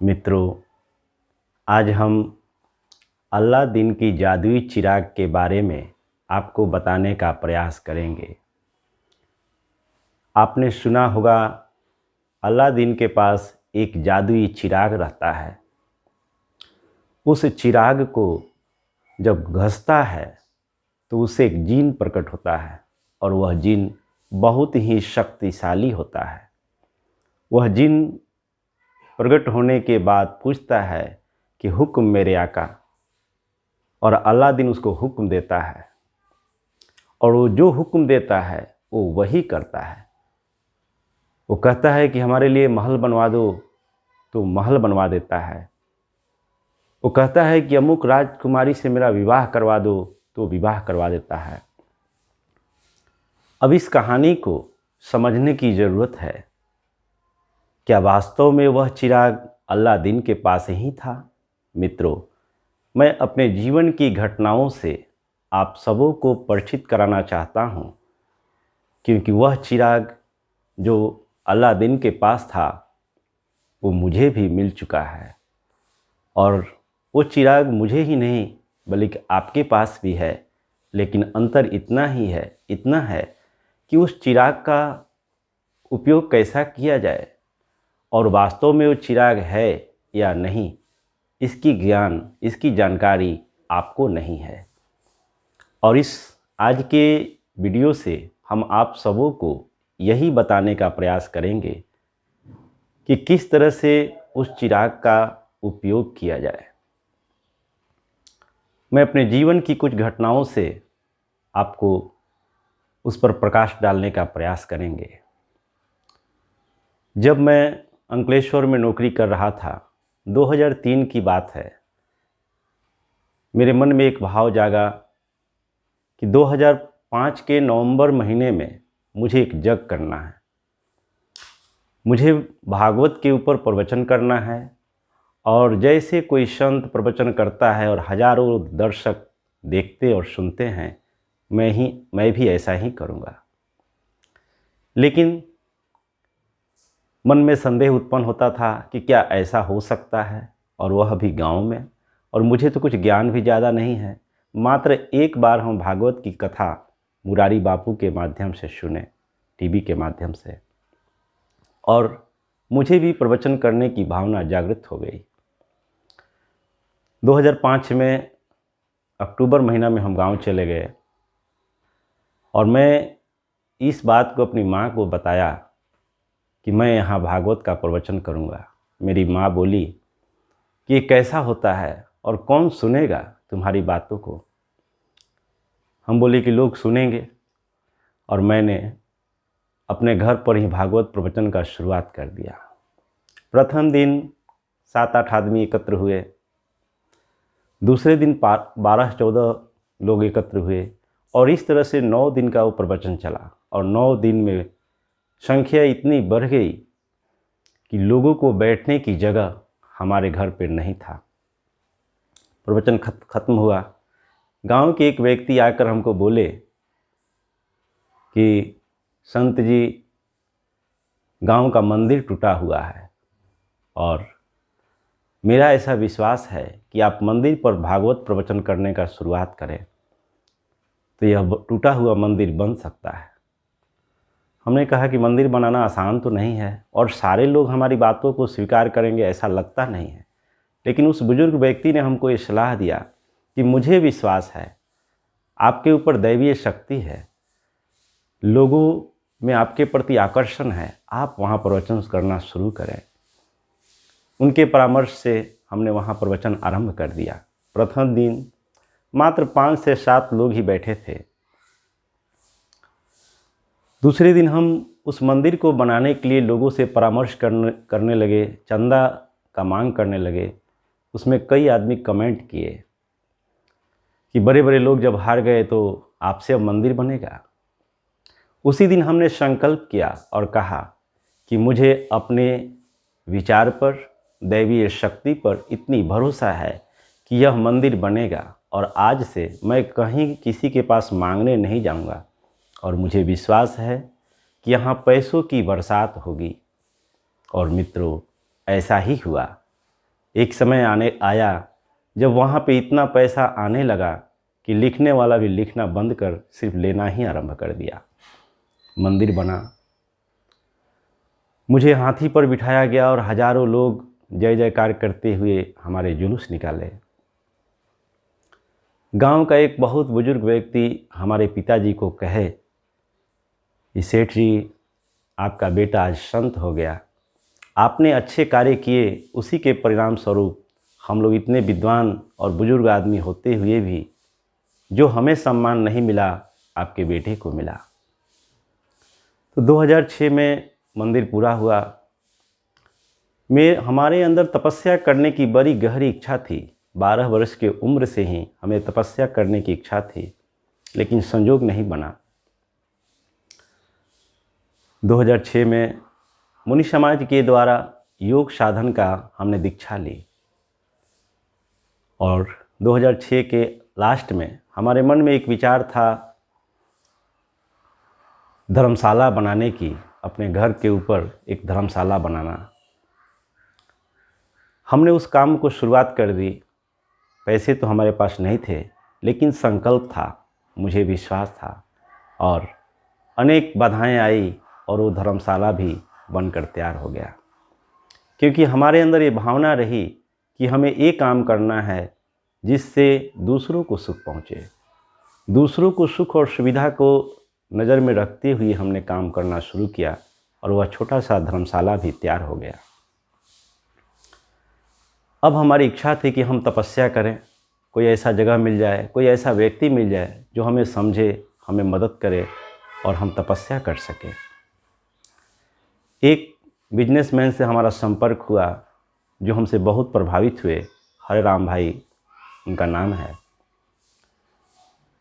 मित्रों, आज हम अलादीन की जादुई चिराग के बारे में आपको बताने का प्रयास करेंगे। आपने सुना होगा, अलादीन के पास एक जादुई चिराग रहता है। उस चिराग को जब घसता है तो उससे एक जिन प्रकट होता है और वह जिन बहुत ही शक्तिशाली होता है। वह जिन प्रकट होने के बाद पूछता है कि हुक्म मेरे आका, और अलादीन उसको हुक्म देता है और वो जो हुक्म देता है वो वही करता है। वो कहता है कि हमारे लिए महल बनवा दो, तो महल बनवा देता है। वो कहता है कि अमुक राजकुमारी से मेरा विवाह करवा दो, तो विवाह करवा देता है। अब इस कहानी को समझने की ज़रूरत है। क्या वास्तव में वह चिराग अलादीन के पास ही था? मित्रों, मैं अपने जीवन की घटनाओं से आप सबों को परिचित कराना चाहता हूँ, क्योंकि वह चिराग जो अलादीन के पास था वो मुझे भी मिल चुका है। और वो चिराग मुझे ही नहीं बल्कि आपके पास भी है। लेकिन अंतर इतना है कि उस चिराग का उपयोग कैसा किया जाए और वास्तव में वो चिराग है या नहीं, इसकी जानकारी आपको नहीं है। और इस आज के वीडियो से हम आप सबों को यही बताने का प्रयास करेंगे कि किस तरह से उस चिराग का उपयोग किया जाए। मैं अपने जीवन की कुछ घटनाओं से आपको उस पर प्रकाश डालने का प्रयास करेंगे। जब मैं अंकलेश्वर में नौकरी कर रहा था, 2003 की बात है, मेरे मन में एक भाव जागा कि 2005 के नवंबर महीने में मुझे एक यज्ञ करना है। मुझे भागवत के ऊपर प्रवचन करना है और जैसे कोई संत प्रवचन करता है और हजारों दर्शक देखते और सुनते हैं, मैं भी ऐसा ही करूँगा। लेकिन मन में संदेह उत्पन्न होता था कि क्या ऐसा हो सकता है, और वह भी गांव में, और मुझे तो कुछ ज्ञान भी ज़्यादा नहीं है। मात्र एक बार हम भागवत की कथा मुरारी बापू के माध्यम से सुने, टीवी के माध्यम से, और मुझे भी प्रवचन करने की भावना जागृत हो गई। 2005 में अक्टूबर महीना में हम गांव चले गए और मैं इस बात को अपनी माँ को बताया कि मैं यहाँ भागवत का प्रवचन करूँगा। मेरी माँ बोली कि ये कैसा होता है और कौन सुनेगा तुम्हारी बातों को। हम बोले कि लोग सुनेंगे, और मैंने अपने घर पर ही भागवत प्रवचन का शुरुआत कर दिया। प्रथम दिन 7-8 आदमी एकत्र हुए, दूसरे दिन 12-14 लोग एकत्र हुए, और इस तरह से 9 दिन का वो प्रवचन चला। और 9 दिन में संख्या इतनी बढ़ गई कि लोगों को बैठने की जगह हमारे घर पर नहीं था। प्रवचन खत्म हुआ। गांव के एक व्यक्ति आकर हमको बोले कि संत जी, गांव का मंदिर टूटा हुआ है और मेरा ऐसा विश्वास है कि आप मंदिर पर भागवत प्रवचन करने का शुरुआत करें तो यह टूटा हुआ मंदिर बन सकता है। हमने कहा कि मंदिर बनाना आसान तो नहीं है और सारे लोग हमारी बातों को स्वीकार करेंगे ऐसा लगता नहीं है। लेकिन उस बुजुर्ग व्यक्ति ने हमको ये सलाह दिया कि मुझे विश्वास है आपके ऊपर दैवीय शक्ति है, लोगों में आपके प्रति आकर्षण है, आप वहाँ प्रवचन करना शुरू करें। उनके परामर्श से हमने वहाँ प्रवचन आरंभ कर दिया। प्रथम दिन मात्र 5 से 7 लोग ही बैठे थे। दूसरे दिन हम उस मंदिर को बनाने के लिए लोगों से परामर्श करने लगे, चंदा का मांग करने लगे। उसमें कई आदमी कमेंट किए कि बड़े बड़े लोग जब हार गए तो आपसे अब मंदिर बनेगा। उसी दिन हमने संकल्प किया और कहा कि मुझे अपने विचार पर, दैवीय शक्ति पर इतनी भरोसा है कि यह मंदिर बनेगा, और आज से मैं कहीं किसी के पास मांगने नहीं जाऊंगा, और मुझे विश्वास है कि यहाँ पैसों की बरसात होगी। और मित्रों, ऐसा ही हुआ। एक समय आया जब वहाँ पे इतना पैसा आने लगा कि लिखने वाला भी लिखना बंद कर सिर्फ लेना ही आरंभ कर दिया। मंदिर बना, मुझे हाथी पर बिठाया गया और हजारों लोग जय जयकार करते हुए हमारे जुलूस निकाले। गांव का एक बहुत बुजुर्ग व्यक्ति हमारे पिताजी को कहे कि सेठ जी, आपका बेटा आज संत हो गया, आपने अच्छे कार्य किए, उसी के परिणाम स्वरूप हम लोग इतने विद्वान और बुजुर्ग आदमी होते हुए भी जो हमें सम्मान नहीं मिला, आपके बेटे को मिला। तो 2006 में मंदिर पूरा हुआ। हमारे अंदर तपस्या करने की बड़ी गहरी इच्छा थी। 12 वर्ष के उम्र से ही हमें तपस्या करने की इच्छा थी, लेकिन संजोग नहीं बना। 2006 में मुनि समाज के द्वारा योग साधन का हमने दीक्षा ली और 2006 के लास्ट में हमारे मन में एक विचार था धर्मशाला बनाने की, अपने घर के ऊपर एक धर्मशाला बनाना। हमने उस काम को शुरुआत कर दी। पैसे तो हमारे पास नहीं थे, लेकिन संकल्प था, मुझे विश्वास था और अनेक बाधाएं आई और वो धर्मशाला भी बनकर तैयार हो गया। क्योंकि हमारे अंदर ये भावना रही कि हमें ये काम करना है जिससे दूसरों को सुख पहुँचे। दूसरों को सुख और सुविधा को नज़र में रखते हुए हमने काम करना शुरू किया और वह छोटा सा धर्मशाला भी तैयार हो गया। अब हमारी इच्छा थी कि हम तपस्या करें, कोई ऐसा जगह मिल जाए, कोई ऐसा व्यक्ति मिल जाए जो हमें समझे, हमें मदद करे और हम तपस्या कर सकें। एक बिजनेसमैन से हमारा संपर्क हुआ जो हमसे बहुत प्रभावित हुए, हरे राम भाई उनका नाम है।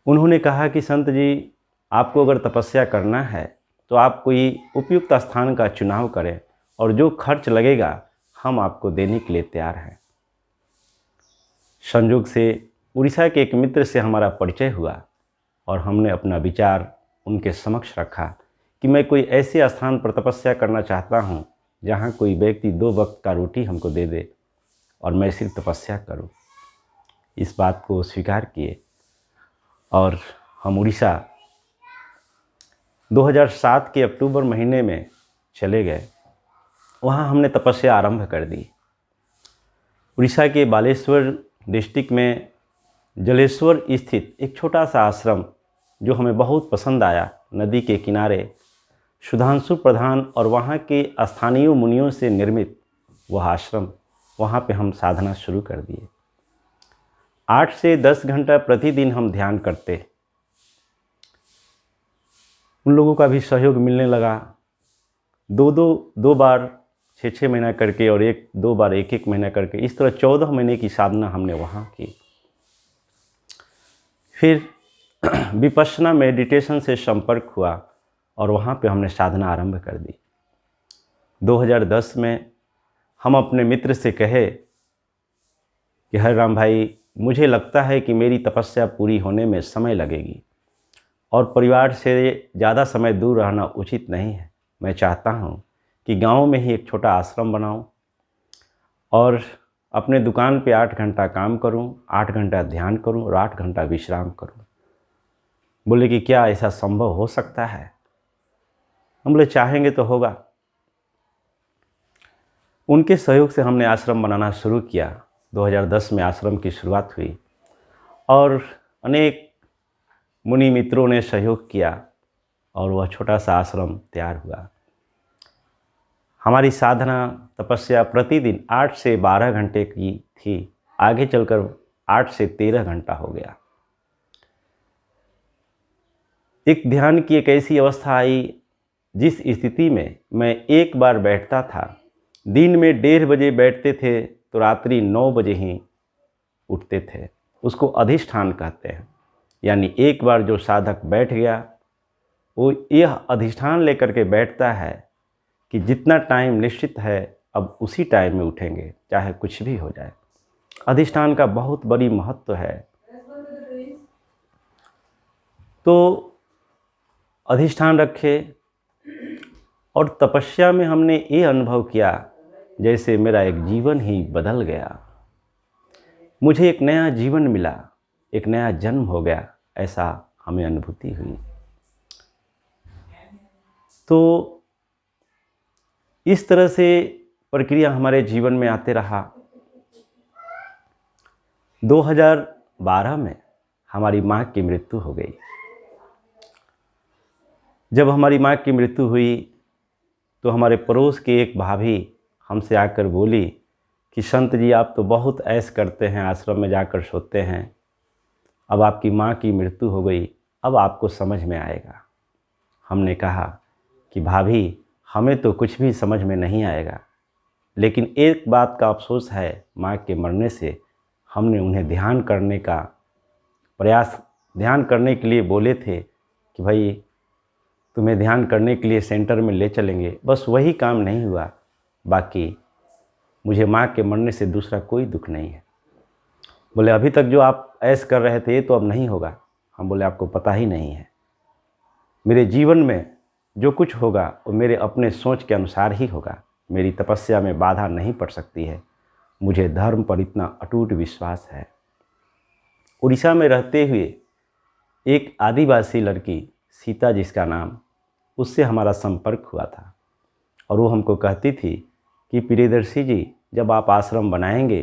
उन्होंने कहा कि संत जी, आपको अगर तपस्या करना है तो आप कोई उपयुक्त स्थान का चुनाव करें और जो खर्च लगेगा हम आपको देने के लिए तैयार हैं। संयोग से उड़ीसा के एक मित्र से हमारा परिचय हुआ और हमने अपना विचार उनके समक्ष रखा कि मैं कोई ऐसे स्थान पर तपस्या करना चाहता हूँ जहाँ कोई व्यक्ति 2 वक्त का रोटी हमको दे दे और मैं सिर्फ तपस्या करूँ। इस बात को स्वीकार किए और हम उड़ीसा 2007 के अक्टूबर महीने में चले गए। वहाँ हमने तपस्या आरंभ कर दी। उड़ीसा के बालेश्वर डिस्ट्रिक्ट में जलेश्वर स्थित एक छोटा सा आश्रम जो हमें बहुत पसंद आया, नदी के किनारे, सुधांशु प्रधान और वहाँ के स्थानीय मुनियों से निर्मित वह आश्रम, वहाँ पे हम साधना शुरू कर दिए। 8 से 10 घंटा प्रतिदिन हम ध्यान करते। उन लोगों का भी सहयोग मिलने लगा। दो बार 6-6 महीना करके और 2 बार 1-1 महीना करके, इस तरह 14 महीने की साधना हमने वहाँ की। फिर विपश्यना मेडिटेशन से संपर्क हुआ और वहाँ पे हमने साधना आरंभ कर दी। 2010 में हम अपने मित्र से कहे कि हरे राम भाई, मुझे लगता है कि मेरी तपस्या पूरी होने में समय लगेगी और परिवार से ज़्यादा समय दूर रहना उचित नहीं है। मैं चाहता हूँ कि गांव में ही एक छोटा आश्रम बनाऊँ और अपने दुकान पे 8 घंटा काम करूँ, 8 घंटा ध्यान करूँ और 8 घंटा विश्राम करूँ। बोले कि क्या ऐसा संभव हो सकता है? हम बोले चाहेंगे तो होगा। उनके सहयोग से हमने आश्रम बनाना शुरू किया। 2010 में आश्रम की शुरुआत हुई और अनेक मुनि मित्रों ने सहयोग किया और वह छोटा सा आश्रम तैयार हुआ। हमारी साधना तपस्या प्रतिदिन 8 से 12 घंटे की थी, आगे चलकर 8 से 13 घंटा हो गया। एक ध्यान की एक ऐसी अवस्था आई जिस स्थिति में मैं एक बार बैठता था, दिन में 1:30 बजे बैठते थे तो रात्रि 9 बजे ही उठते थे। उसको अधिष्ठान कहते हैं। यानी एक बार जो साधक बैठ गया, वो यह अधिष्ठान लेकर के बैठता है कि जितना टाइम निश्चित है अब उसी टाइम में उठेंगे, चाहे कुछ भी हो जाए। अधिष्ठान का बहुत बड़ी महत्व है। तो अधिष्ठान रखे और तपस्या में हमने ये अनुभव किया जैसे मेरा एक जीवन ही बदल गया। मुझे एक नया जीवन मिला, एक नया जन्म हो गया, ऐसा हमें अनुभूति हुई। तो इस तरह से प्रक्रिया हमारे जीवन में आते रहा। 2012 में हमारी माँ की मृत्यु हो गई। जब हमारी माँ की मृत्यु हुई तो हमारे पड़ोस की एक भाभी हमसे आकर बोली कि संत जी, आप तो बहुत ऐश करते हैं, आश्रम में जाकर सोते हैं, अब आपकी माँ की मृत्यु हो गई, अब आपको समझ में आएगा। हमने कहा कि भाभी, हमें तो कुछ भी समझ में नहीं आएगा, लेकिन एक बात का अफसोस है, माँ के मरने से हमने उन्हें ध्यान करने के लिए बोले थे कि भाई तुम्हें ध्यान करने के लिए सेंटर में ले चलेंगे, बस वही काम नहीं हुआ। बाकी मुझे माँ के मरने से दूसरा कोई दुख नहीं है। बोले अभी तक जो आप ऐश कर रहे थे ये तो अब नहीं होगा। हम बोले आपको पता ही नहीं है, मेरे जीवन में जो कुछ होगा वो मेरे अपने सोच के अनुसार ही होगा। मेरी तपस्या में बाधा नहीं पड़ सकती है, मुझे धर्म पर इतना अटूट विश्वास है। उड़ीसा में रहते हुए एक आदिवासी लड़की, सीता जिसका नाम, उससे हमारा संपर्क हुआ था और वो हमको कहती थी कि प्रियदर्शी जी, जब आप आश्रम बनाएंगे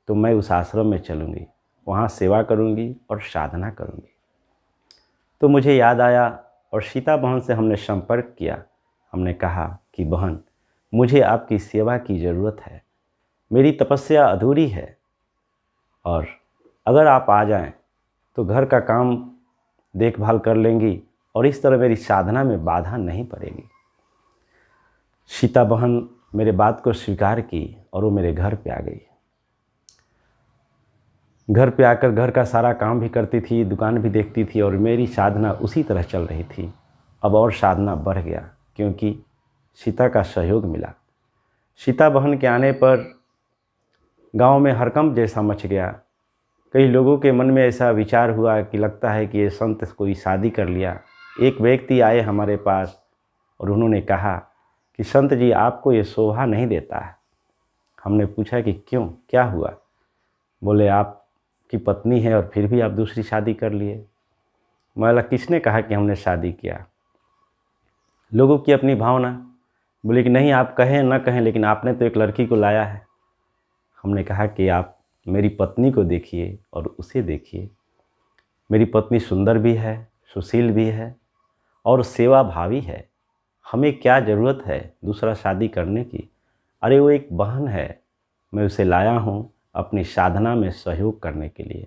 तो मैं उस आश्रम में चलूँगी, वहाँ सेवा करूँगी और साधना करूँगी। तो मुझे याद आया और सीता बहन से हमने संपर्क किया। हमने कहा कि बहन, मुझे आपकी सेवा की ज़रूरत है, मेरी तपस्या अधूरी है और अगर आप आ जाएं तो घर का काम देखभाल कर लेंगी और इस तरह मेरी साधना में बाधा नहीं पड़ेगी। सीता बहन मेरे बात को स्वीकार की और वो मेरे घर पे आ गई। घर पे आकर घर का सारा काम भी करती थी, दुकान भी देखती थी और मेरी साधना उसी तरह चल रही थी। अब और साधना बढ़ गया क्योंकि सीता का सहयोग मिला। सीता बहन के आने पर गांव में हड़कंप जैसा मच गया। कई लोगों के मन में ऐसा विचार हुआ कि लगता है कि ये संत कोई शादी कर लिया। एक व्यक्ति आए हमारे पास और उन्होंने कहा कि संत जी, आपको ये शोभा नहीं देता है। हमने पूछा कि क्यों, क्या हुआ? बोले आपकी पत्नी है और फिर भी आप दूसरी शादी कर लिए। मैं बोला किसने कहा कि हमने शादी किया? लोगों की अपनी भावना। बोले कि नहीं, आप कहें न कहें लेकिन आपने तो एक लड़की को लाया है। हमने कहा कि आप मेरी पत्नी को देखिए और उसे देखिए। मेरी पत्नी सुंदर भी है, सुशील भी है और सेवा भावी है। हमें क्या ज़रूरत है दूसरा शादी करने की? अरे वो एक बहन है, मैं उसे लाया हूँ अपनी साधना में सहयोग करने के लिए।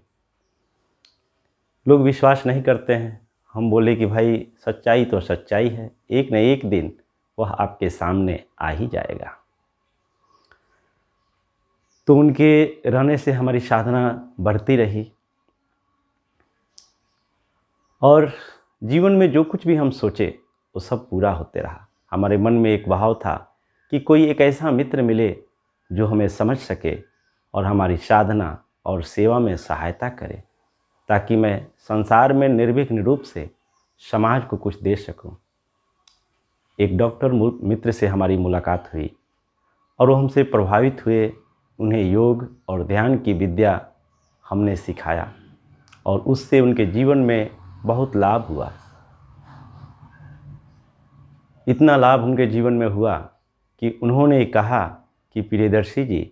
लोग विश्वास नहीं करते हैं। हम बोले कि भाई सच्चाई तो सच्चाई है, एक न एक दिन वह आपके सामने आ ही जाएगा। तो उनके रहने से हमारी साधना बढ़ती रही और जीवन में जो कुछ भी हम सोचे वो सब पूरा होते रहा। हमारे मन में एक भाव था कि कोई एक ऐसा मित्र मिले जो हमें समझ सके और हमारी साधना और सेवा में सहायता करे, ताकि मैं संसार में निर्विघ्न रूप से समाज को कुछ दे सकूं। एक डॉक्टर मित्र से हमारी मुलाकात हुई और वो हमसे प्रभावित हुए। उन्हें योग और ध्यान की विद्या हमने सिखाया और उससे उनके जीवन में बहुत लाभ हुआ। इतना लाभ उनके जीवन में हुआ कि उन्होंने कहा कि प्रियदर्शी जी,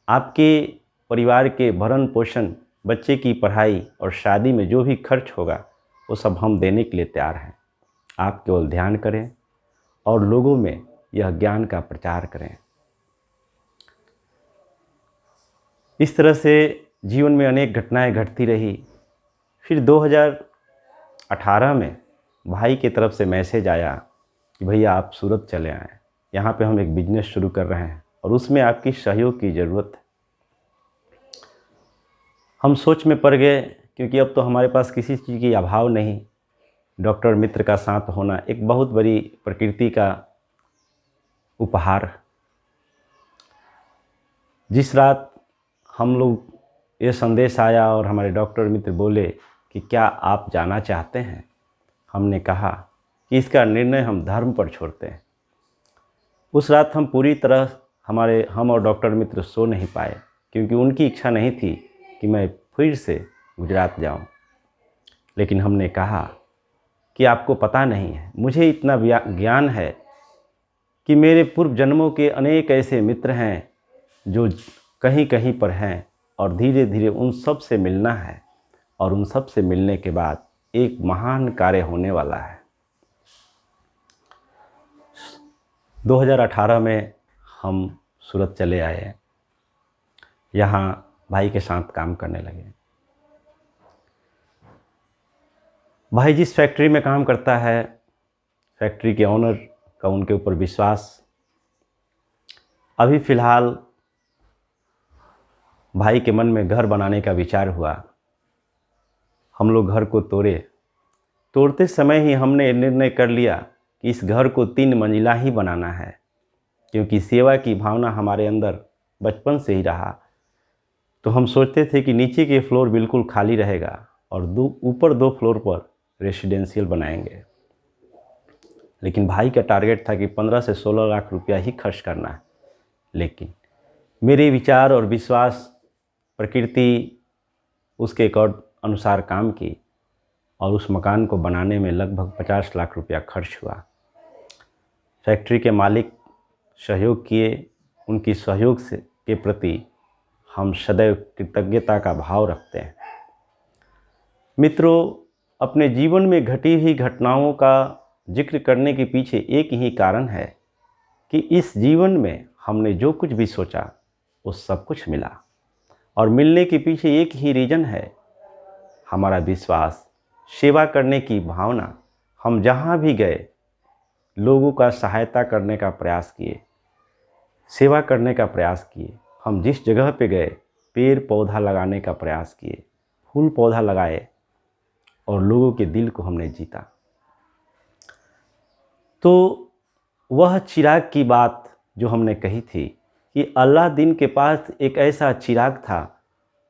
आपके परिवार के भरण पोषण, बच्चे की पढ़ाई और शादी में जो भी खर्च होगा वो सब हम देने के लिए तैयार हैं। आप केवल ध्यान करें और लोगों में यह ज्ञान का प्रचार करें। इस तरह से जीवन में अनेक घटनाएं घटती रही। फिर 2018 में भाई की तरफ से मैसेज आया कि भैया आप सूरत चले आएँ, यहाँ पे हम एक बिजनेस शुरू कर रहे हैं और उसमें आपकी सहयोग की ज़रूरत है। हम सोच में पड़ गए क्योंकि अब तो हमारे पास किसी चीज़ की अभाव नहीं। डॉक्टर मित्र का साथ होना एक बहुत बड़ी प्रकृति का उपहार। जिस रात हम लोग ये संदेश आया और हमारे डॉक्टर मित्र बोले कि क्या आप जाना चाहते हैं, हमने कहा कि इसका निर्णय हम धर्म पर छोड़ते हैं। उस रात हम पूरी तरह हम और डॉक्टर मित्र सो नहीं पाए, क्योंकि उनकी इच्छा नहीं थी कि मैं फिर से गुजरात जाऊं। लेकिन हमने कहा कि आपको पता नहीं है, मुझे इतना ज्ञान है कि मेरे पूर्व जन्मों के अनेक ऐसे मित्र हैं जो कहीं कहीं पर हैं, और धीरे धीरे उन सब से मिलना है, और उन सब से मिलने के बाद एक महान कार्य होने वाला है। 2018 में हम सूरत चले आए, यहाँ भाई के साथ काम करने लगे। भाई जिस फैक्ट्री में काम करता है, फैक्ट्री के ऑनर का उनके ऊपर विश्वास, अभी फ़िलहाल भाई के मन में घर बनाने का विचार हुआ। हम लोग घर को तोड़ते समय ही हमने निर्णय कर लिया कि इस घर को 3 मंजिला ही बनाना है, क्योंकि सेवा की भावना हमारे अंदर बचपन से ही रहा। तो हम सोचते थे कि नीचे के फ्लोर बिल्कुल खाली रहेगा और ऊपर 2 फ्लोर पर रेसिडेंशियल बनाएंगे। लेकिन भाई का टारगेट था कि 15 से 16 लाख रुपया ही खर्च करना है। लेकिन मेरे विचार और विश्वास, प्रकृति उसके अनुसार काम की, और उस मकान को बनाने में लगभग 50 लाख रुपया खर्च हुआ। फैक्ट्री के मालिक सहयोग किए, उनकी सहयोग से के प्रति हम सदैव कृतज्ञता का भाव रखते हैं। मित्रों, अपने जीवन में घटी हुई घटनाओं का जिक्र करने के पीछे एक ही कारण है कि इस जीवन में हमने जो कुछ भी सोचा वो सब कुछ मिला, और मिलने के पीछे एक ही रीज़न है, हमारा विश्वास, सेवा करने की भावना। हम जहाँ भी गए लोगों का सहायता करने का प्रयास किए, सेवा करने का प्रयास किए। हम जिस जगह पे गए पेड़ पौधा लगाने का प्रयास किए, फूल पौधा लगाए, और लोगों के दिल को हमने जीता। तो वह चिराग की बात जो हमने कही थी कि अल्लाह दिन के पास एक ऐसा चिराग था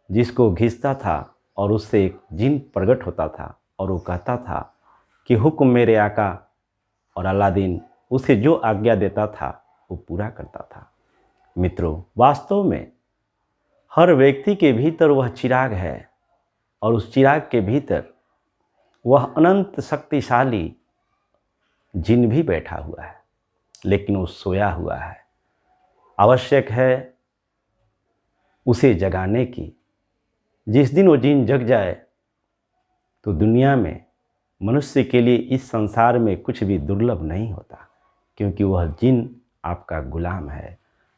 जिसको घिसता था और उससे एक जिन प्रकट होता था, और वो कहता था कि हुक्म मेरे आका, और अल्लादीन उसे जो आज्ञा देता था वो पूरा करता था। मित्रों, वास्तव में हर व्यक्ति के भीतर वह चिराग है, और उस चिराग के भीतर वह अनंत शक्तिशाली जिन भी बैठा हुआ है, लेकिन वो सोया हुआ है। आवश्यक है उसे जगाने की। जिस दिन वो जिन जग जाए तो दुनिया में मनुष्य के लिए इस संसार में कुछ भी दुर्लभ नहीं होता, क्योंकि वह जिन आपका गुलाम है।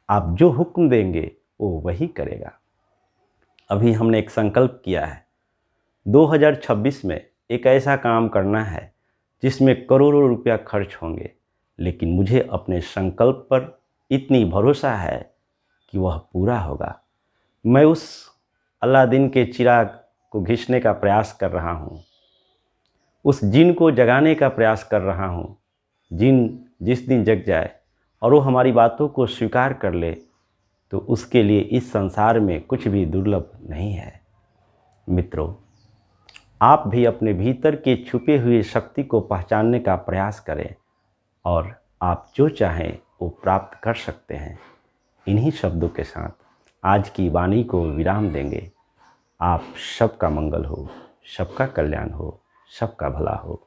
आप जो हुक्म देंगे वो वही करेगा। अभी हमने एक संकल्प किया है, 2026 में एक ऐसा काम करना है जिसमें करोड़ों रुपया खर्च होंगे, लेकिन मुझे अपने संकल्प पर इतनी भरोसा है कि वह पूरा होगा। मैं उस अल्लादीन के चिराग को घिसने का प्रयास कर रहा हूँ, उस जिन को जगाने का प्रयास कर रहा हूँ। जिन जिस दिन जग जाए और वो हमारी बातों को स्वीकार कर ले, तो उसके लिए इस संसार में कुछ भी दुर्लभ नहीं है। मित्रों, आप भी अपने भीतर के छुपे हुए शक्ति को पहचानने का प्रयास करें, और आप जो चाहें वो प्राप्त कर सकते हैं। इन्हीं शब्दों के साथ आज की वाणी को विराम देंगे। आप सबका मंगल हो, सबका कल्याण हो, सबका भला हो।